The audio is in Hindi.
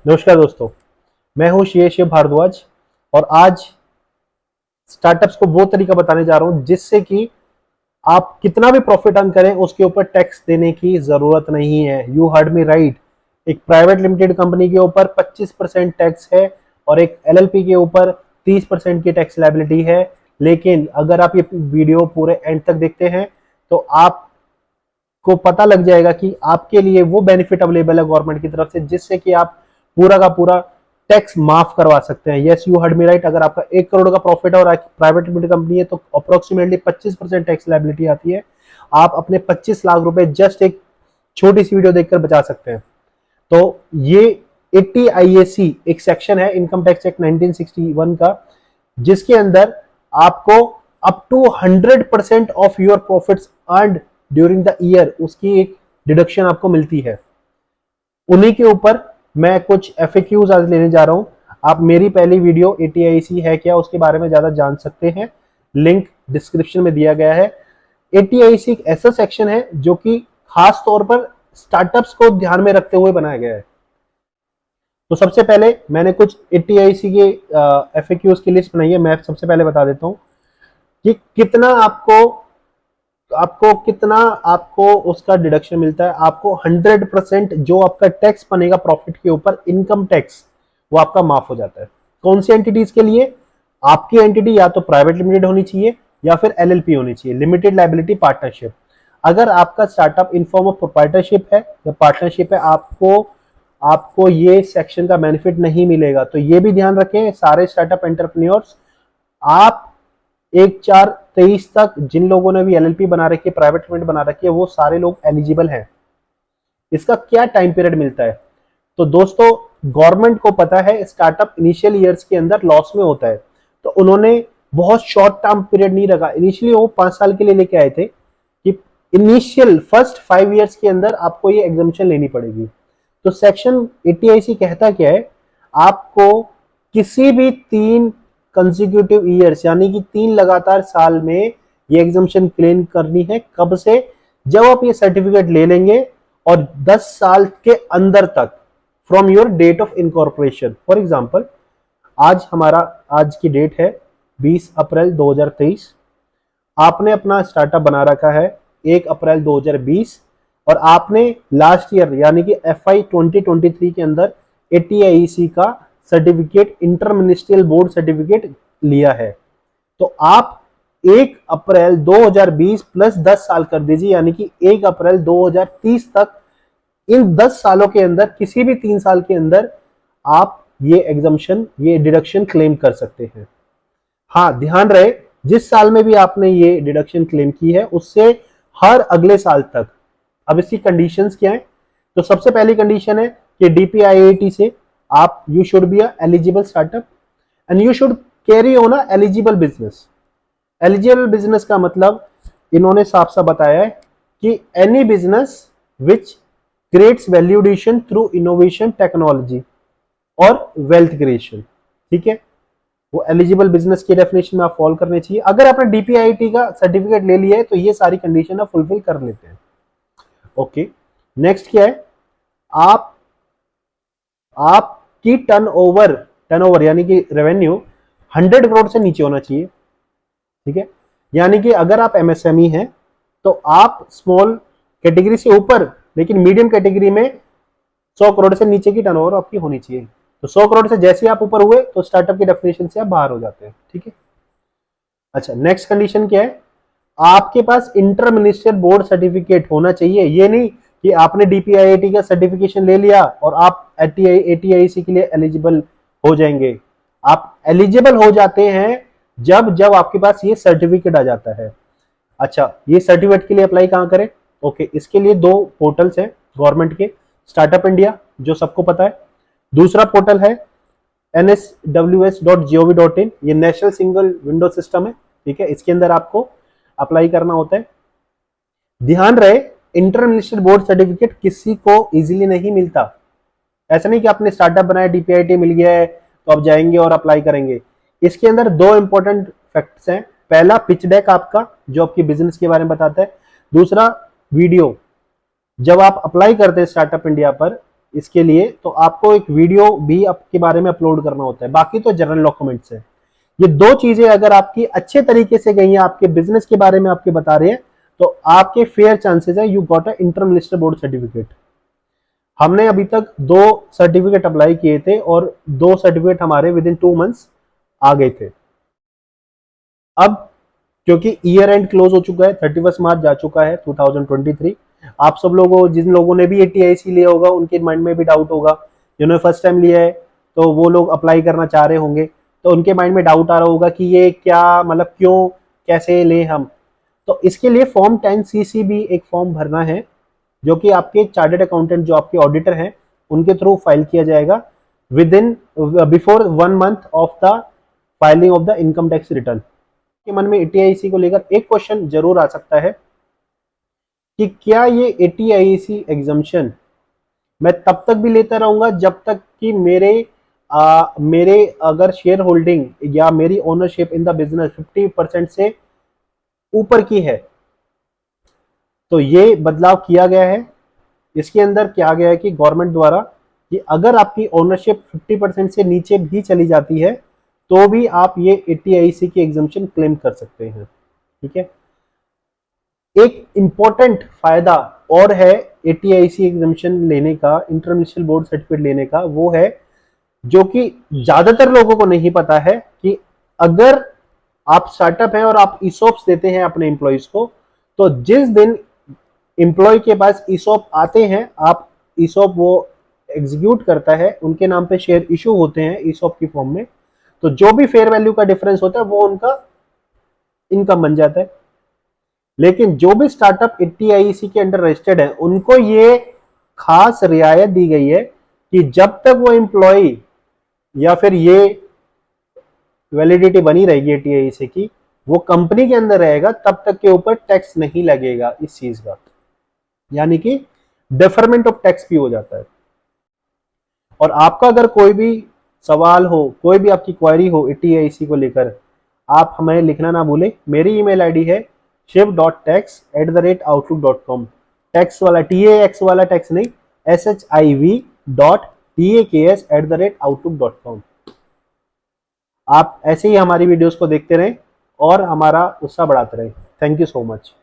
नमस्कार दोस्तों, मैं हूं शिव भारद्वाज और आज स्टार्टअप्स को वो तरीका बताने जा रहा हूं जिससे कि आप कितना भी प्रॉफिट अर्न करें उसके ऊपर टैक्स देने की जरूरत नहीं है। You heard me right. एक प्राइवेट लिमिटेड कंपनी के ऊपर 25% टैक्स है और एक एलएलपी के ऊपर 30% की टैक्स लायबिलिटी है। लेकिन अगर आप ये वीडियो पूरे एंड तक देखते हैं तो आपको पता लग जाएगा कि आपके लिए वो बेनिफिट अवेलेबल है गवर्नमेंट की तरफ से जिससे कि आप पूरा का पूरा टैक्स माफ करवा सकते हैं। Yes, you heard me right. अगर आपका 1 करोड़ का प्रॉफिट है और प्राइवेट लिमिटेड कंपनी है तो अप्रोक्सीमेटली 25% टैक्स लायबिलिटी आती है। आप अपने 25 लाख रुपए जस्ट एक छोटी सी वीडियो देखकर बचा सकते हैं। तो ये 80 IAC एक सेक्शन है इनकम टैक्स एक्ट 1961 का, जिसके अंदर आपको up to 100% of your profits earned during the year उसकी एक डिडक्शन आपको मिलती है। उन्हीं के ऊपर मैं कुछ FAQs आज लेने जा रहा हूं। आप मेरी पहली वीडियो 80IAC है क्या उसके बारे में ज्यादा जान सकते हैं, लिंक डिस्क्रिप्शन में दिया गया है। 80IAC एक ऐसा सेक्शन है जो कि खास तौर पर स्टार्टअप्स को ध्यान में रखते हुए बनाया गया है। तो सबसे पहले मैंने कुछ 80IAC के FAQs की लिस्ट बनाई है। मैं सबसे पहले बता देता हूं कि आपको उसका डिडक्शन मिलता है। आपको 100% जो आपका टैक्स बनेगा प्रॉफिट के ऊपर, इनकम टैक्स, वो आपका माफ हो जाता है। कौन सी एंटिटीज के लिए? आपकी एंटिटी या तो प्राइवेट लिमिटेड होनी चाहिए या फिर LLP होनी चाहिए, लिमिटेड लायबिलिटी पार्टनरशिप। अगर आपका startup in form of proprietorship है या पार्टनरशिप है, आपको ये सेक्शन का बेनिफिट नहीं मिलेगा। तो ये भी ध्यान रखें सारे स्टार्टअप एंटरप्रेन्योर्स। आप 1/4/23 तक जिन लोगों ने भी LLP बना रखी है, प्राइवेट लिमिटेड बना रखी है, वो सारे लोग एलिजिबल हैं। इसका क्या टाइम पीरियड मिलता है? तो दोस्तों, गवर्नमेंट को पता है स्टार्टअप इनिशियल ईयर्स के अंदर लॉस में होता है, तो उन्होंने बहुत शॉर्ट टर्म पीरियड नहीं रखा। इनिशियली वो 5 साल के लिए लेके आए थे कि इनिशियल फर्स्ट 5 ईयर्स के अंदर आपको ये एग्जामिशन लेनी पड़ेगी। तो सेक्शन 80IC कहता क्या है? आपको किसी भी 3 कंसेक्यूटिव ईयर्स यानी कि 3 लगातार साल में ये एग्जामिशन क्लेम करनी है। कब से? जब आप ये सर्टिफिकेट ले लेंगे और 10 साल के अंदर तक from your date of incorporation. For example, आज की डेट है 20 अप्रैल 2023। आपने अपना स्टार्टअप बना रखा है 1 अप्रैल 2020 और आपने लास्ट ईयर यानी कि FY 2023 के अंदर 80IAC का certificate, inter ministerial board certificate लिया है। तो आप 1 अप्रैल 2020 प्लस 10 साल कर दीजिए यानी कि 1 अप्रैल 2030 तक, इन 10 सालों के अंदर किसी भी 3 साल के अंदर आप ये एग्जाम्पशन, ये डिडक्शन क्लेम कर सकते हैं। हाँ, ध्यान रहे जिस साल में भी आपने ये डिडक्शन क्लेम की है उससे हर अगले साल तक। अब इसकी कंडीशंस क्या है? तो सबसे पहली कंडीशन है कि DPIIT से आप you should be a eligible startup and you should carry on a eligible business. Eligible business का मतलब इन्होंने साफ साफ बताया है कि any business which creates value addition through innovation, technology और वेल्थ क्रिएशन। ठीक है, वो एलिजिबल बिजनेस की डेफिनेशन में आप फॉलो करने चाहिए। अगर आपने DPIIT का सर्टिफिकेट ले लिया है तो ये सारी कंडीशन आप फुलफिल कर लेते हैं। ओके, नेक्स्ट क्या है? आप आपकी टर्नओवर यानी कि रेवेन्यू 100 करोड़ से नीचे होना चाहिए। ठीक है, यानी कि अगर आप MSME हैं तो आप स्मॉल कैटेगरी से ऊपर लेकिन मीडियम कैटेगरी में 100 करोड़ से नीचे की टर्नओवर आपकी होनी चाहिए। तो 100 करोड़ से जैसे आप ऊपर हुए तो स्टार्टअप की डेफिनेशन से आप बाहर हो जाते हैं। ठीक है, अच्छा, नेक्स्ट कंडीशन क्या है? आपके पास इंटर मिनिस्ट्रियल बोर्ड सर्टिफिकेट होना चाहिए। ये नहीं कि आपने DPIIT का सर्टिफिकेशन ले लिया और आप 80IAC के लिए एलिजिबल हो जाएंगे। आप एलिजिबल हो जाते हैं जब जब आपके पास ये सर्टिफिकेट आ जाता है। अच्छा, ये सर्टिफिकेट के लिए अप्लाई कहां करें? ओके, इसके लिए 2 पोर्टल्स हैं गवर्नमेंट के। स्टार्टअप इंडिया, जो सबको पता है। दूसरा पोर्टल है nsws.gov.in। ये नेशनल सिंगल विंडो सिस्टम है। ठीक है, इसके अंदर आपको अप्लाई करना होता है। ध्यान रहे, इंटर मिनिस्ट्रियल बोर्ड सर्टिफिकेट किसी को इजीली नहीं मिलता। ऐसा नहीं कि आपने स्टार्टअप बनाया, DPIIT मिल गया है तो आप जाएंगे और अप्लाई करेंगे। इसके अंदर 2 इंपॉर्टेंट फैक्ट्स हैं। पहला, पिच डेक आपका जो आपकी बिजनेस के बारे में बताता है। दूसरा, वीडियो। जब आप अप्लाई करते हैं स्टार्टअप इंडिया पर, इसके लिए, तो आपको एक वीडियो भी आपके बारे में अपलोड करना होता है, बाकी तो जनरल डॉक्यूमेंट्स है। ये दो चीजें अगर आपकी अच्छे तरीके से गई हैं, आपके बिजनेस के बारे में आपके बता रहे हैं, तो आपके फेयर चांसेस है you got a interim listed board certificate. हमने अभी तक 2 सर्टिफिकेट अप्लाई किए थे और 2 सर्टिफिकेट हमारे विद इन 2 मंथ्स आ गए थे। अब क्योंकि ईयर एंड क्लोज हो चुका है, 31 मार्च जा चुका है 2023, आप सब लोगों, जिन लोगों ने भी ATIC लिया होगा उनके माइंड में भी डाउट होगा, जिन्होंने फर्स्ट टाइम लिया है तो वो लोग अप्लाई करना चाह रहे होंगे, तो उनके माइंड में डाउट आ रहा होगा कि ये क्या मतलब, क्यों, कैसे ले हम। तो इसके लिए फॉर्म 10CC भी एक फॉर्म भरना है, जो कि आपके चार्टर्ड अकाउंटेंट, जो आपके ऑडिटर हैं, उनके थ्रू फाइल किया जाएगा with in before 1 month of the filing of the income tax return. के मन में ATIC को लेकर एक क्वेश्चन जरूर आ सकता है कि क्या ये ATIC एग्जम्पशन मैं तब तक भी लेता रहूंगा जब तक कि मेरे अगर शेयर होल्डिंग या मेरी ओनरशिप इन द बिजनेस 50% से ऊपर की है। तो ये बदलाव किया गया है, इसके अंदर क्या गया है कि गवर्नमेंट द्वारा, कि अगर आपकी ओनरशिप 50% से नीचे भी चली जाती है तो भी आप ये ATIC की एग्जम्पशन क्लेम कर सकते हैं। ठीक है, एक इंपॉर्टेंट फायदा और है ATIC एग्जम्पशन लेने का, इंटरनेशनल बोर्ड सर्टिफिकेट लेने का, वो है जो कि ज्यादातर लोगों को नहीं पता है कि अगर आप स्टार्टअप है और आप ESOPs देते हैं अपने एम्प्लॉयज को, तो जिस दिन एम्प्लॉय के पास ESOP आते हैं, आप ESOP वो एग्जीक्यूट करता है, उनके नाम पे शेयर इशू होते हैं ESOP की फॉर्म में, तो जो भी फेयर वैल्यू का डिफरेंस होता है वो उनका इनकम बन जाता है। लेकिन जो भी स्टार्टअप ATIC के अंडर रजिस्टर्ड है, उनको ये खास रियायत दी गई है कि जब तक वो एम्प्लॉय या फिर ये वैलिडिटी बनी रहेगी ATIC की, वो कंपनी के अंदर रहेगा, तब तक के ऊपर टैक्स नहीं लगेगा इस चीज का, यानी कि डेफरमेंट ऑफ टैक्स भी हो जाता है। और आपका अगर कोई भी सवाल हो, कोई भी आपकी क्वायरी हो ATIC को लेकर, आप हमें लिखना ना भूलें। मेरी ईमेल आईडी है shiv.tax@outlook.com। टैक्स वाला TAX वाला टैक्स नहीं, shiv.taks@outlook.com। आप ऐसे ही हमारी वीडियोस को देखते रहें और हमारा उत्साह बढ़ाते रहें। Thank you so much.